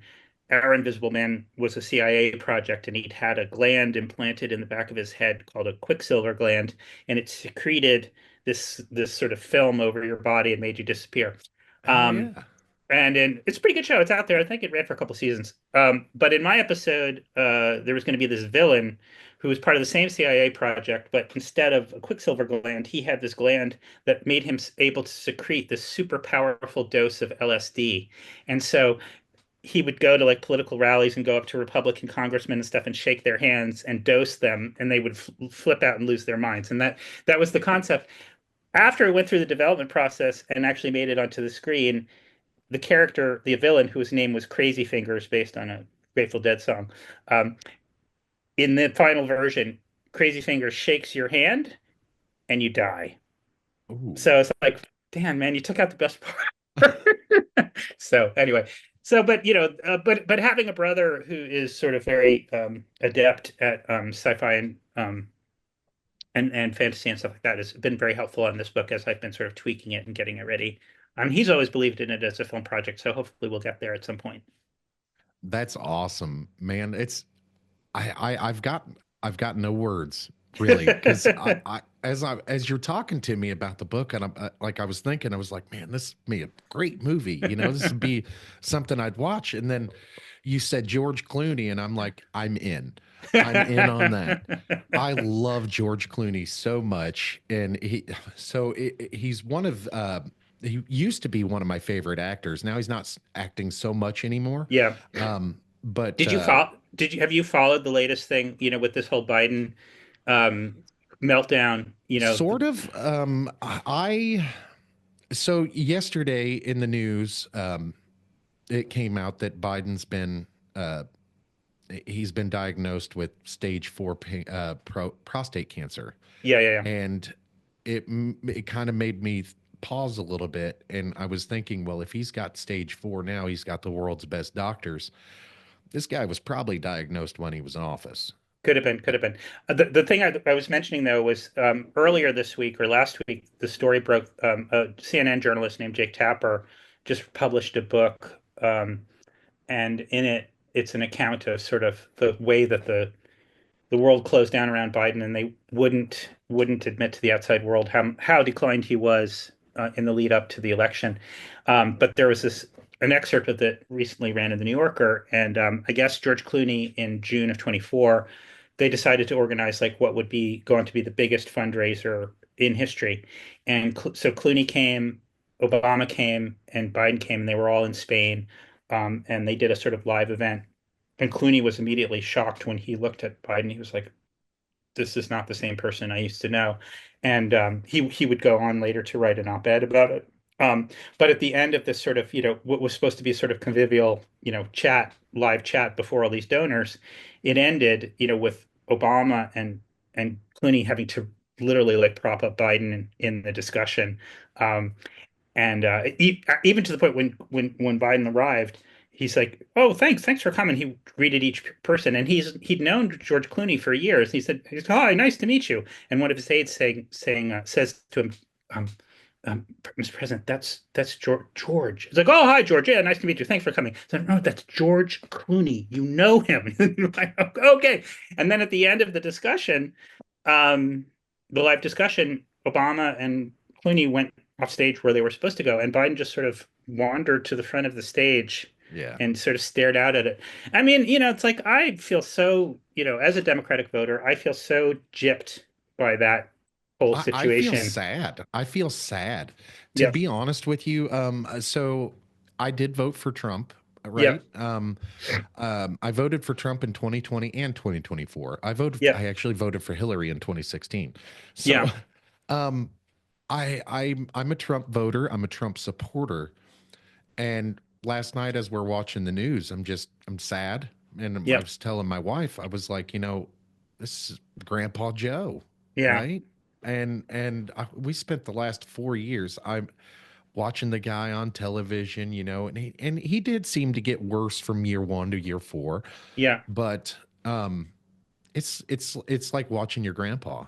our Invisible Man was a CIA project, and he'd had a gland implanted in the back of his head called a quicksilver gland, and it secreted this sort of film over your body and made you disappear. Oh Um, yeah. it's a pretty good show. It's out there. I think it ran for a couple seasons. But in my episode, there was going to be this villain who was part of the same CIA project, but instead of a quicksilver gland, he had this gland that made him able to secrete this super powerful dose of LSD. And so he would go to like political rallies and go up to Republican congressmen and stuff and shake their hands and dose them, and they would flip out and lose their minds. And that was the concept. After it went through the development process and actually made it onto the screen, the character, the villain, whose name was Crazy Fingers, based on a Grateful Dead song, um, in the final version, Crazy Fingers shakes your hand and you die. Ooh. So it's like, damn, man, you took out the best part. So anyway, but but having a brother who is sort of very adept at sci-fi and fantasy and stuff like that has been very helpful on this book as I've been sort of tweaking it and getting it ready. He's always believed in it as a film project, so hopefully we'll get there at some point. That's awesome, man. I've got no words. really, because as you're talking to me about the book, and I'm like, I was thinking, I was like, man, this would be a great movie. This would be something I'd watch. And then you said George Clooney, and I'm like, I'm in. I'm in on that. I love George Clooney so much, and he's one of he used to be one of my favorite actors. Now he's not acting so much anymore. Yeah. But Did you follow, did you have you followed the latest thing, with this whole Biden um meltdown, sort of I so yesterday in the news, it came out that uh, he's been diagnosed with stage 4 prostate cancer, yeah, yeah, yeah. and it kind of made me pause a little bit, and I was thinking, well, if he's got stage 4 now, he's got the world's best doctors. This guy was probably diagnosed when he was in office. Could have been, could have been. The thing I was mentioning though was earlier this week or last week, the story broke. A CNN journalist named Jake Tapper just published a book, and in it, it's an account of sort of the way that the world closed down around Biden, and they wouldn't admit to the outside world how declined he was in the lead up to the election. But there was this an excerpt of that recently ran in the New Yorker, and I guess George Clooney in June of 24, they decided to organize like what would be going to be the biggest fundraiser in history, and so Clooney came, Obama came, and Biden came, and they were all in Spain, and they did a sort of live event. And Clooney was immediately shocked when he looked at Biden. He was like, "This is not the same person I used to know." And he would go on later to write an op-ed about it. But at the end of this sort of, what was supposed to be sort of convivial, live chat before all these donors, it ended, with Obama and Clooney having to literally like prop up Biden in the discussion. Um, and even to the point when Biden arrived, he's like, "Oh, thanks for coming." He greeted each person, and he'd known George Clooney for years. He said, "Hi, nice to meet you." And one of his aides says to him, um, "Mr. President, that's George." He's like, "Oh, hi, George. Yeah, nice to meet you. Thanks for coming." So, no, that's George Clooney. You know him. Like, okay. And then at the end of the discussion, um, the live discussion, Obama and Clooney went off stage where they were supposed to go, and Biden just sort of wandered to the front of the stage Yeah. and sort of stared out at it. I mean, it's like I feel so, as a Democratic voter, I feel so gypped by that whole I feel situation. sad. I feel sad. To Yeah, be honest with you, so I did vote for Trump, yeah, right? I voted for Trump in 2020 and 2024. yeah, I actually voted for Hillary in 2016. So, yeah, um, I'm a Trump voter. I'm a Trump supporter. And last night, as we're watching the news, I'm sad. And I yeah, was telling my wife, I was like, this is Grandpa Joe, yeah, right? We spent the last 4 years. I'm watching the guy on television, and he did seem to get worse from year 1 to year 4, yeah. but it's like watching your grandpa.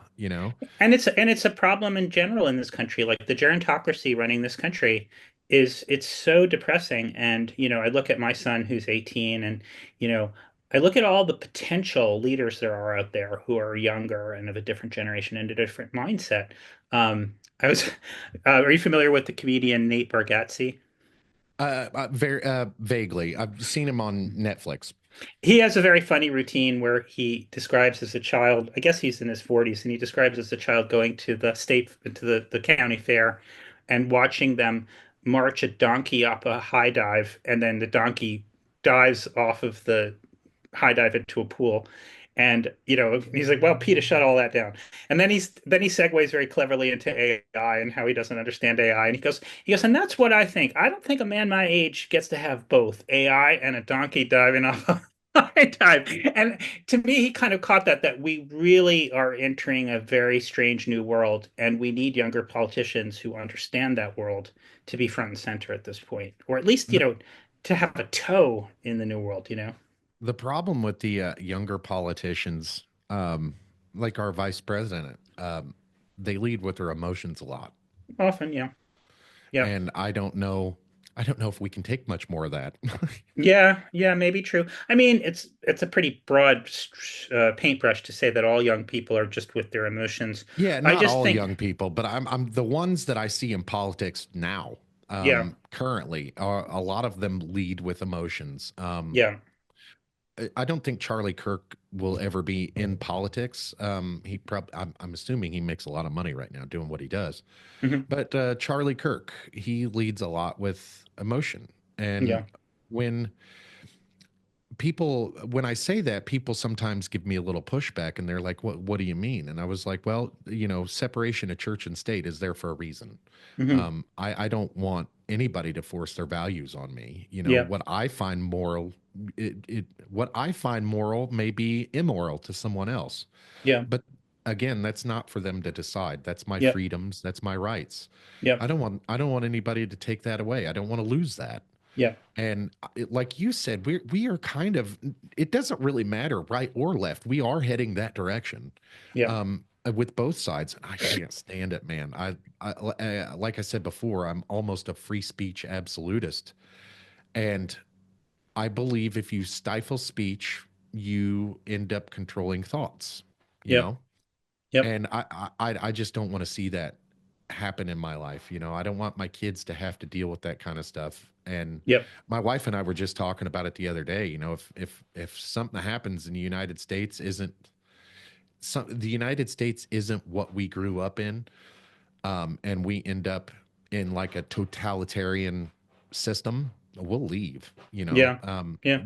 And it's a problem in general in this country. Like the gerontocracy running this country it's so depressing. And I look at my son who's 18, and you know, I look at all the potential leaders there are out there who are younger and of a different generation and a different mindset. I was, are you familiar with the comedian Nate Bargatze? Very vaguely. I've seen him on Netflix. He has a very funny routine where he describes as a child, I guess he's in his 40s, and he describes as a child going to the county fair and watching them march a donkey up a high dive, and then the donkey dives off of the high dive into a pool. And he's like, "Well, Peter, shut all that down." And then he segues very cleverly into AI and how he doesn't understand AI. And he goes, "And that's what I think. I don't think a man my age gets to have both AI and a donkey diving off a high dive." And to me, he kind of caught that we really are entering a very strange new world, and we need younger politicians who understand that world to be front and center at this point, or at least, The to have a toe in the new world. the problem with the younger politicians, like our vice president, they lead with their emotions a lot. Often, yeah. Yeah. And I don't know. I don't know if we can take much more of that. Yeah, yeah, maybe true. I mean, it's a pretty broad paintbrush to say that all young people are just with their emotions. Yeah, I not just all think, young people, but I'm the ones that I see in politics now, yeah, currently, are a lot of them lead with emotions. yeah, I don't think Charlie Kirk will ever be in politics. I'm assuming he makes a lot of money right now doing what he does. hmm But Charlie Kirk, he leads a lot with emotion. yeah, And when when I say that, people sometimes give me a little pushback and they're like, what do you mean? And I was like, well, separation of church and state is there for a reason. hmm I don't want anybody to force their values on me. yeah, What I find moral, what I find moral may be immoral to someone else. yeah, But again, that's not for them to decide. That's my yeah, freedoms. That's my rights. yeah, I don't want anybody to take that away. I don't want to lose that. yeah, And like you said, we are kind of, it doesn't really matter right or left. We are heading that direction, yeah, with both sides. I can't stand it, man. Like I said before, I'm almost a free speech absolutist. And I believe if you stifle speech, you end up controlling thoughts, you yep, know? yep, And I just don't want to see that happen in my life. I don't want my kids to have to deal with that kind of stuff. And yep, my wife and I were just talking about it the other day. If something happens in the United States isn't the United States isn't what we grew up in, and we end up in like a totalitarian system, we'll leave. yeah, yeah,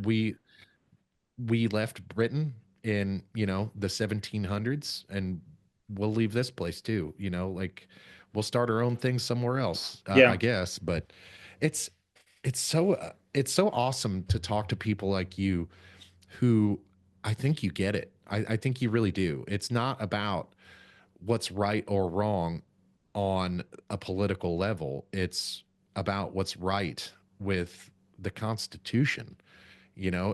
We left Britain in, the 1700s, and we'll leave this place too. Like we'll start our own thing somewhere else, I yeah, guess. But it's it's so awesome to talk to people like you who I think you get it. I think you really do. It's not about what's right or wrong on a political level. It's about what's right with the Constitution,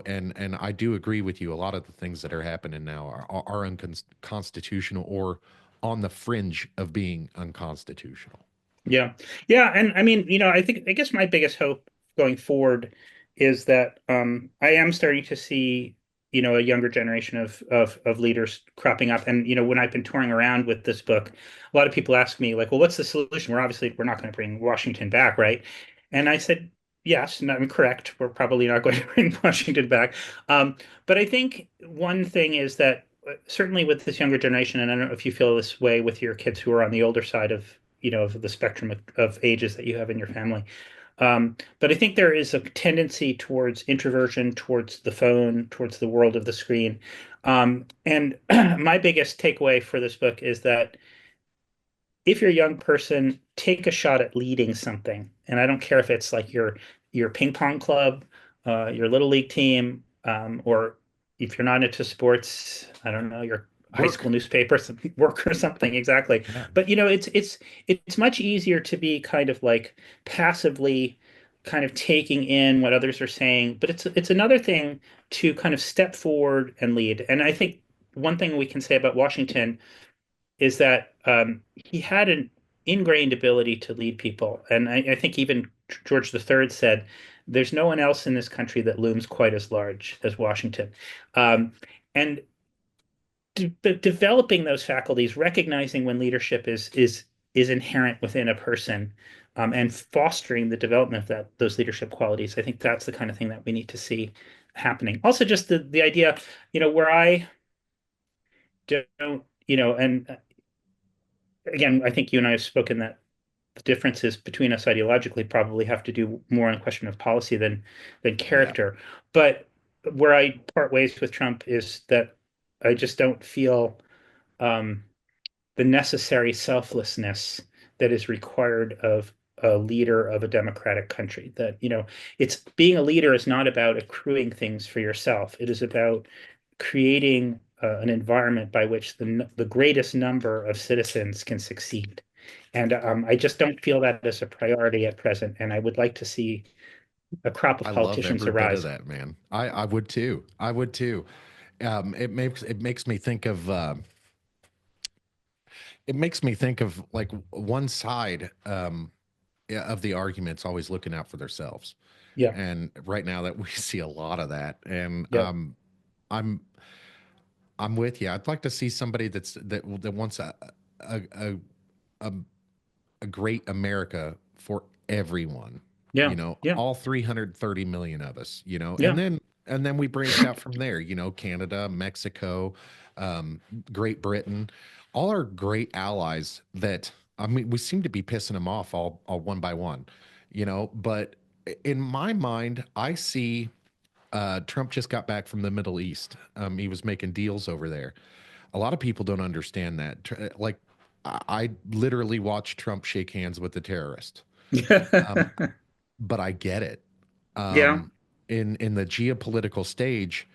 and I do agree with you. A lot of the things that are happening now are unconstitutional or on the fringe of being unconstitutional. yeah, yeah. And I mean, I guess my biggest hope going forward is that I am starting to see, a younger generation of leaders cropping up. And when I've been touring around with this book, a lot of people ask me like, well, what's the solution? We're not going to bring Washington back, right? And I said, yes, and I'm correct. We're probably not going to bring Washington back. Um, but I think one thing is that certainly with this younger generation, and I don't know if you feel this way with your kids who are on the older side of the spectrum of ages that you have in your family. But I think there is a tendency towards introversion, towards the phone, towards the world of the screen. And my biggest takeaway for this book is that if you're a young person, take a shot at leading something. And I don't care if it's like your ping pong club, your little league team, or if you're not into sports, I don't know, your high school Work. newspaper, some work or something, exactly. Yeah. But it's much easier to be kind of like passively kind of taking in what others are saying, but it's another thing to kind of step forward and lead. And I think one thing we can say about Washington is that he had an ingrained ability to lead people. And I think even George III said, there's no one else in this country that looms quite as large as Washington. Um, and developing those faculties, recognizing when leadership is inherent within a person, and fostering the development of those leadership qualities, I think that's the kind of thing that we need to see happening. Also, just the idea, where I don't, and again, I think you and I have spoken that the differences between us ideologically probably have to do more on a question of policy than Yeah. character. But where I part ways with Trump is that I just don't feel um, the necessary selflessness that is required of a leader of a democratic country. That, it's being a leader is not about accruing things for yourself. It is about creating an environment by which the greatest number of citizens can succeed. And I just don't feel that as a priority at present. And I would like to see a crop of I love politicians every bit of arise. that, man. I would too. I would too. It makes me think of like one side. of the arguments always looking out for themselves. Yeah. And right now that we see a lot of that, and Yep. I'm I'm with you. I'd like to see somebody that wants a a, a, a great America for everyone. Yeah. Yeah. All 330 million of us. Yeah. And then we branch out from there. Canada, Mexico, Great Britain, all are great allies. That I mean, we seem to be pissing them off all one by one. But in my mind, I see Trump just got back from the Middle East. He was making deals over there. A lot of people don't understand that. Like, I literally watched Trump shake hands with the terrorist, um, but I get it. Yeah. Um, in the geopolitical stage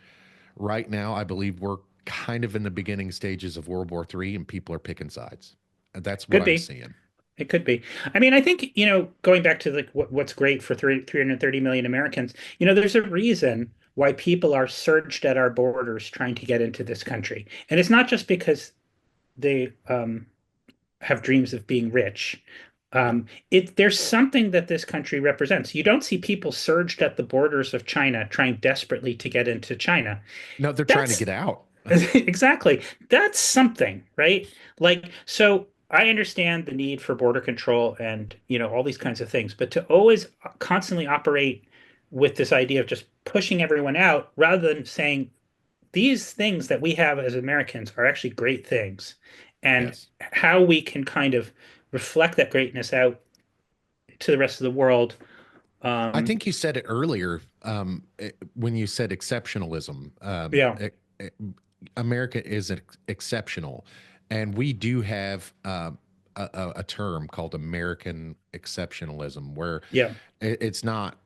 right now, I believe we're kind of in the beginning stages of World War III, and people are picking sides. And that's what Could I'm be. seeing. It could be. I mean, I think, going back to like what's great for 330 million Americans, there's a reason why people are surged at our borders trying to get into this country. And it's not just because they have dreams of being rich. There's something that this country represents. You don't see people surged at the borders of China trying desperately to get into China. No, they're trying to That's get out. exactly. That's something, right? Like, so I understand the need for border control and, all these kinds of things, but to always constantly operate with this idea of just pushing everyone out rather than saying these things that we have as Americans are actually great things, and Yes. how we can kind of reflect that greatness out to the rest of the world. I Um, think you said it earlier when you said exceptionalism. yeah, America is exceptional, and we do have a term called American exceptionalism, where yeah, it's not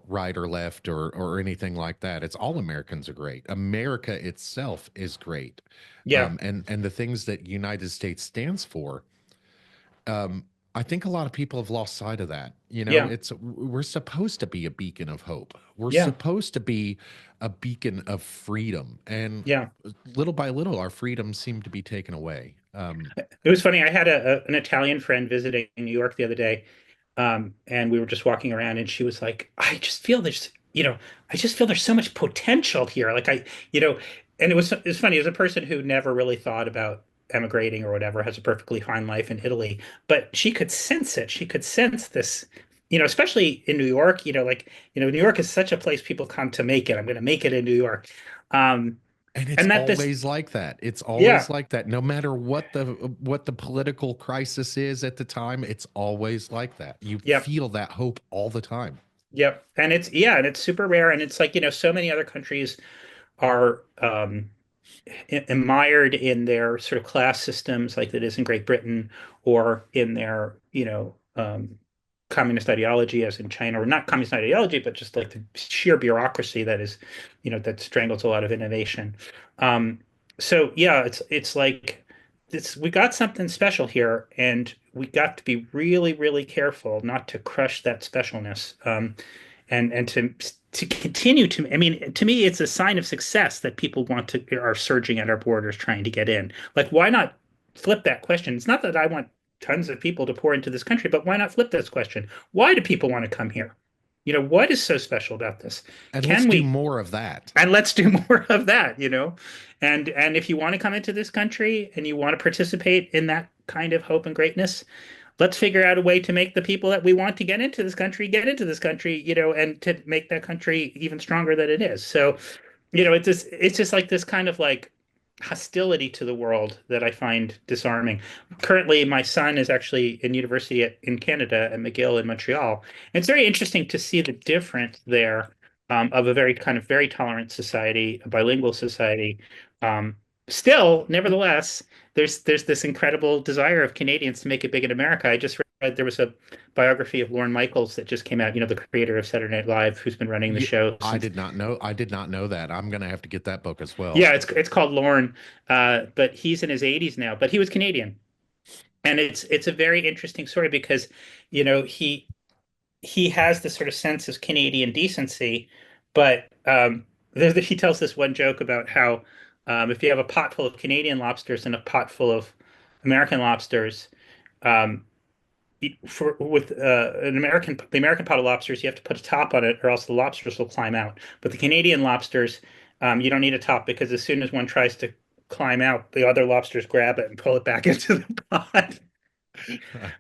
right or left or anything like that. It's all Americans are great. America itself is great, yeah, and the things that United States stands for. Um, I think a lot of people have lost sight of that. yeah, We're supposed to be a beacon of hope. We're yeah, supposed to be a beacon of freedom, and yeah. little by little, our freedoms seem to be taken away. It was funny. I had an Italian friend visiting in New York the other day, and we were just walking around, and she was like, I just feel there's so much potential here. Like and it was funny. It was a person who never really thought about emigrating or whatever, has a perfectly fine life in Italy, but she could sense it. She could sense this, especially in New York. New York is such a place people come to make it. I'm going to make it in New York, um, And it's and that this, always like that. It's yeah, always like that. No matter what the political crisis is at the time, it's always like that. You yep. feel that hope all the time. Yep. And it's super rare. And it's like, so many other countries are mired in their sort of class systems, like it is in Great Britain, or in their, communist ideology, as in China, or not communist ideology, but just like the sheer bureaucracy that is, that strangles a lot of innovation. Um, so yeah, it's like we got something special here, and we got to be really, really careful not to crush that specialness. And to continue to, I mean, to me, it's a sign of success that people are surging at our borders trying to get in. Like, why not flip that question? It's not that I want tons of people to pour into this country, but why not flip this question? Why do people want to come here? What is so special about this? And let's Can do we, more of that. and let's do more of that. And if you want to come into this country and you want to participate in that kind of hope and greatness, let's figure out a way to make the people that we want to get into this country, and to make that country even stronger than it is. So, it's just like this kind of like hostility to the world that I find disarming. Currently, my son is actually in university in Canada at McGill in Montreal. And it's very interesting to see the difference there, of a very kind of very tolerant society, a bilingual society. Um, Still, nevertheless, there's this incredible desire of Canadians to make it big in America. I just read there was a biography of Lorne Michaels that just came out, the creator of Saturday Night Live, who's been running the Yeah, show I since. did not know. I did not know that. I'm gonna have to get that book as well. Yeah, it's called Lorne, but he's in his 80s now, but he was Canadian. And it's a very interesting story because, he has this sort of sense of Canadian decency, but he tells this one joke about how, if you have a pot full of Canadian lobsters and a pot full of American lobsters, um, for with the American pot of lobsters, you have to put a top on it, or else the lobsters will climb out. But the Canadian lobsters, you don't need a top because as soon as one tries to climb out, the other lobsters grab it and pull it back into the pot.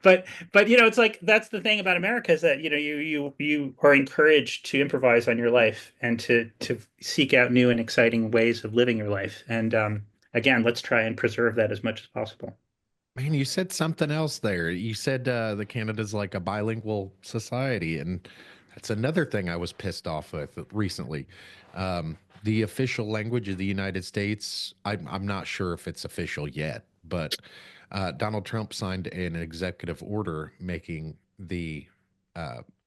But it's like that's the thing about America is that you are encouraged to improvise on your life and to seek out new and exciting ways of living your life. And again, let's try and preserve that as much as possible. Man, you said something else there. You said that Canada's like a bilingual society, and that's another thing I was pissed off with recently. The official language of the United States, I'm not sure if it's official yet, but Donald Trump signed an executive order making the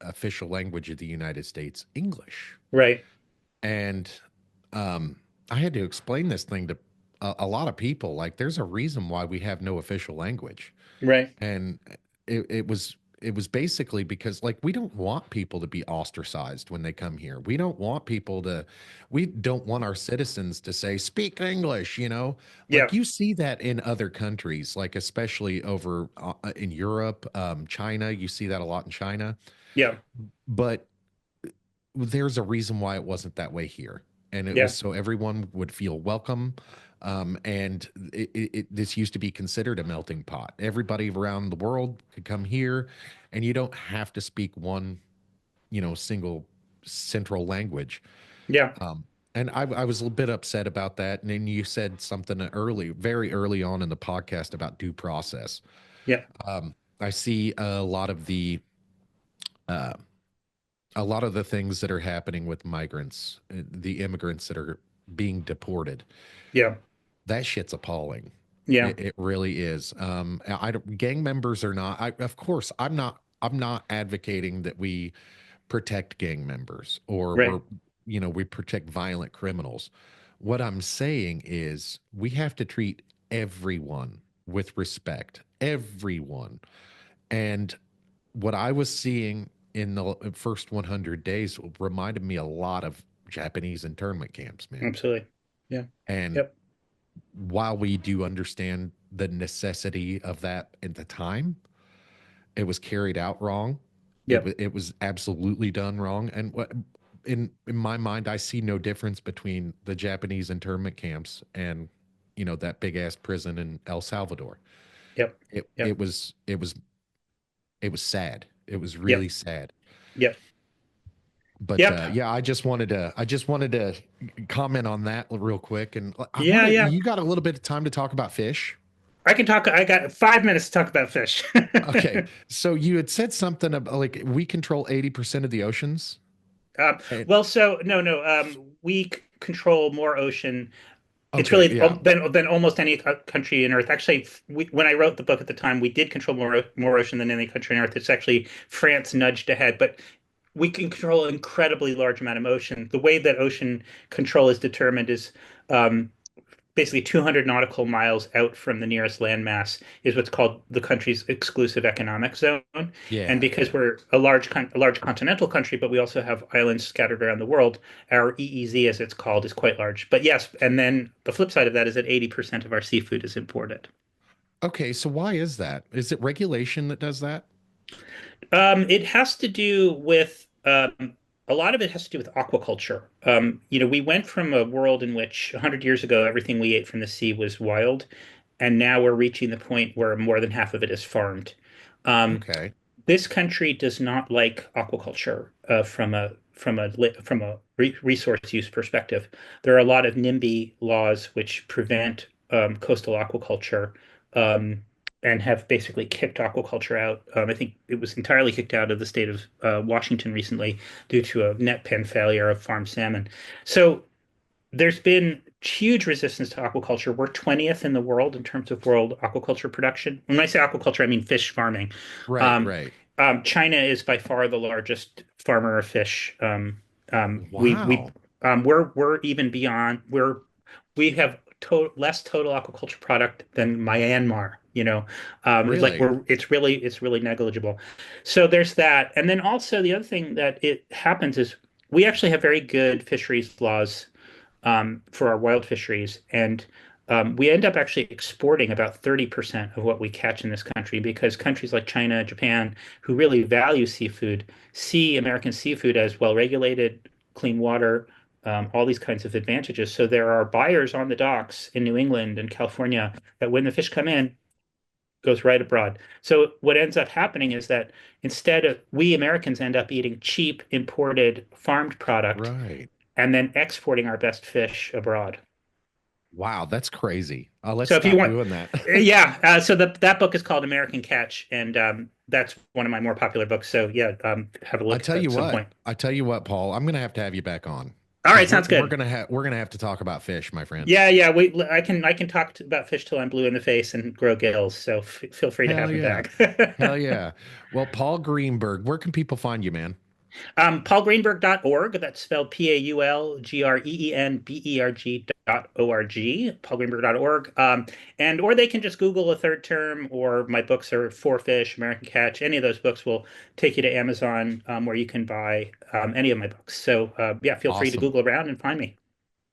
official language of the United States English. Right, And I had to explain this thing to a lot of people. Like, there's a reason why we have no official language, right. and it was basically because like we don't want people to be ostracized when they come here. We don't want our citizens to say speak English. Yeah, Like you see that in other countries, like especially over in Europe, China. You see that a lot in China, yeah, but there's a reason why it wasn't that way here. And it was yeah, so everyone would feel welcome. And this used to be considered a melting pot. Everybody around the world could come here, and you don't have to speak one, single central language. yeah, Um, and I was a little bit upset about that. And then you said something very early on in the podcast about due process. yeah, I see uh, a lot of the things that are happening with migrants, the immigrants that are being deported. yeah, That shit's appalling. yeah. It really is. I don't, gang members are not. Of course, I'm not. I'm not advocating that we protect gang members or Right. we protect violent criminals. What I'm saying is we have to treat everyone with respect. Everyone. And what I was seeing in the first 100 days reminded me a lot of Japanese internment camps, man. Absolutely. Yeah. And Yep. while we do understand the necessity of that at the time, it was carried out wrong. Yep. It was absolutely done wrong. And what in my mind, I see no difference between the Japanese internment camps and that big ass prison in El Salvador. Yep. It Yep. it was it was it was sad. It was really Yep. sad. Yep. But Yep. yeah, I just wanted to comment on that real quick, and I Yeah. wanted Yeah. you got a little bit of time to talk about fish. I can talk. I got 5 minutes to talk about fish. Okay, so you had said something about like we control 80% of the oceans. And Well, so no, no. We control more ocean. It's okay, really yeah, than almost any country in Earth. Actually, when I wrote the book at the time, we did control more ocean than any country on Earth. It's actually France nudged ahead, but we can control an incredibly large amount of ocean. The way that ocean control is determined is um, basically 200 nautical miles out from the nearest landmass is what's called the country's exclusive economic zone. And yeah, because yeah. we're a large continental country, but we also have islands scattered around the world, our EEZ, as it's called, is quite large. But yes, and then the flip side of that is that 80% of our seafood is imported. Okay, so why is that? Is it regulation that does that? It has to do with a lot of it has to do with aquaculture. We went from a world in which 100 years ago everything we ate from the sea was wild, and now we're reaching the point where more than half of it is farmed. Um, Okay, this country does not like aquaculture from a resource use perspective. There are a lot of NIMBY laws which prevent coastal aquaculture and have basically kicked aquaculture out. I think it was entirely kicked out of the state of Washington recently due to a net pen failure of farmed salmon. So there's been huge resistance to aquaculture. We're 20th in the world in terms of world aquaculture production. When I say aquaculture, I mean fish farming. right, Um, right. China is by far the largest farmer of fish. Wow, We're even beyond. We have less total aquaculture product than Myanmar. really? It's really negligible. So there's that, and then also the other thing that it happens is we actually have very good fisheries laws for our wild fisheries. And we end up actually exporting about 30% of what we catch in this country because countries like China, Japan, who really value seafood, see American seafood as well regulated, clean water, all these kinds of advantages. So there are buyers on the docks in New England and California that when the fish come in, goes right abroad. So what ends up happening is that instead of we Americans end up eating cheap imported farmed product Right. and then exporting our best fish abroad. Wow, that's crazy. Let's So if you stop want, doing that. yeah. So that book is called American Catch, and that's one of my more popular books. So yeah, have a I look at tell that you at some what, point. I tell you what, Paul, I'm gonna have to you back on All because right, sounds good. we're gonna have to talk about fish, my friend. Yeah, yeah. I can talk about fish till I'm blue in the face and grow gills. So f feel free to Hell have me yeah. back. Hell yeah. Well, Paul Greenberg, where can people find you, man? PaulGreenberg.org. That's spelled PaulGreenberg.org. PaulGreenberg.org. And or they can just Google a third term, or my books are Four Fish, American Catch. Any of those books will take you to Amazon, where you can buy any of my books. So yeah, feel free to Awesome. Google around and find me.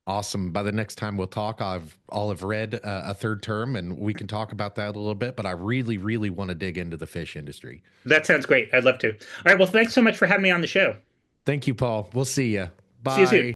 Awesome. By the next time we'll talk, I'll have read a third term and we can talk about that a little bit, but I really, really want to dig into the fish industry. That sounds great. I'd love to. All right. Well, thanks so much for having me on the show. Thank you, Paul. We'll see you. See you soon. Bye.